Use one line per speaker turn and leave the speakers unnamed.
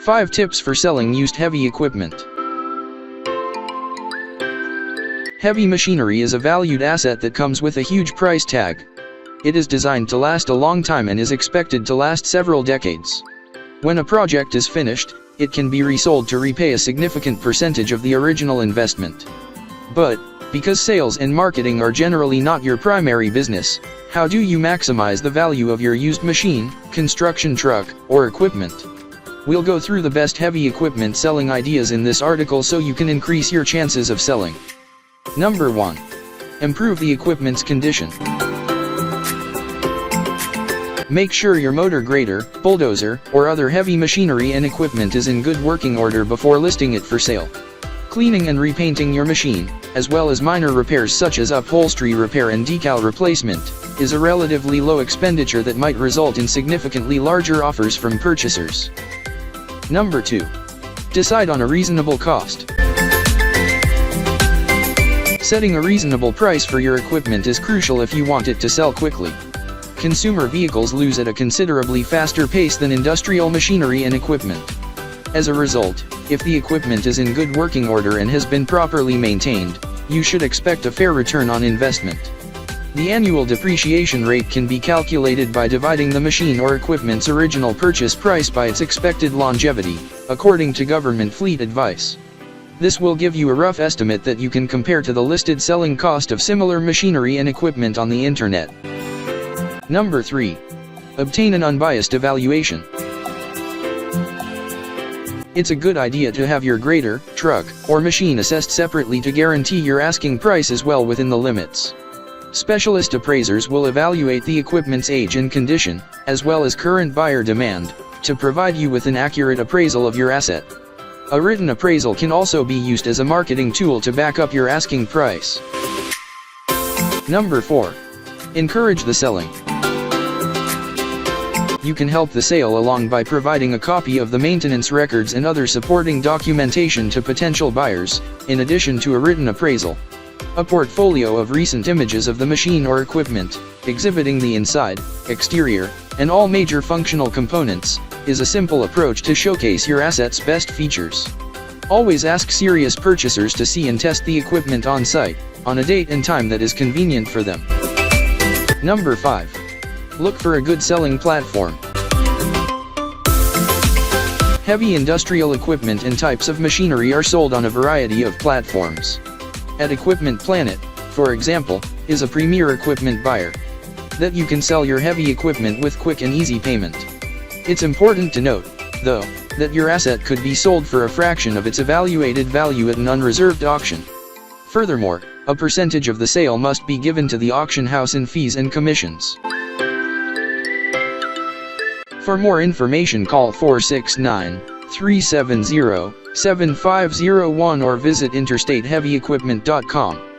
5 tips for selling used heavy equipment. Heavy machinery is a valued asset that comes with a huge price tag. It is designed to last a long time and is expected to last several decades. When a project is finished, it can be resold to repay a significant percentage of the original investment. But, because sales and marketing are generally not your primary business, how do you maximize the value of your used machine, construction truck, or equipment? We'll go through the best heavy equipment selling ideas in this article so you can increase your chances of selling. Number 1. Improve the equipment's condition. Make sure your motor grader, bulldozer, or other heavy machinery and equipment is in good working order before listing it for sale. Cleaning and repainting your machine, as well as minor repairs such as upholstery repair and decal replacement, is a relatively low expenditure that might result in significantly larger offers from purchasers. Number 2. Decide on a reasonable cost. Setting a reasonable price for your equipment is crucial if you want it to sell quickly. Consumer vehicles lose at a considerably faster pace than industrial machinery and equipment. As a result, if the equipment is in good working order and has been properly maintained, you should expect a fair return on investment. The annual depreciation rate can be calculated by dividing the machine or equipment's original purchase price by its expected longevity, according to government fleet advice. This will give you a rough estimate that you can compare to the listed selling cost of similar machinery and equipment on the internet. Number 3. Obtain an unbiased evaluation. It's a good idea to have your grader, truck, or machine assessed separately to guarantee your asking price is well within the limits. Specialist appraisers will evaluate the equipment's age and condition, as well as current buyer demand, to provide you with an accurate appraisal of your asset. A written appraisal can also be used as a marketing tool to back up your asking price. Number 4. Encourage the selling. You can help the sale along by providing a copy of the maintenance records and other supporting documentation to potential buyers, in addition to a written appraisal. A portfolio of recent images of the machine or equipment, exhibiting the inside, exterior, and all major functional components, is a simple approach to showcase your asset's best features. Always ask serious purchasers to see and test the equipment on site, on a date and time that is convenient for them. Number 5. Look for a good selling platform. Heavy industrial equipment and types of machinery are sold on a variety of platforms. At Equipment Planet, for example, is a premier equipment buyer that you can sell your heavy equipment with quick and easy payment. It's important to note, though, that your asset could be sold for a fraction of its evaluated value at an unreserved auction. Furthermore, a percentage of the sale must be given to the auction house in fees and commissions. For more information, call 469-370-7501 or visit interstateheavyequipment.com.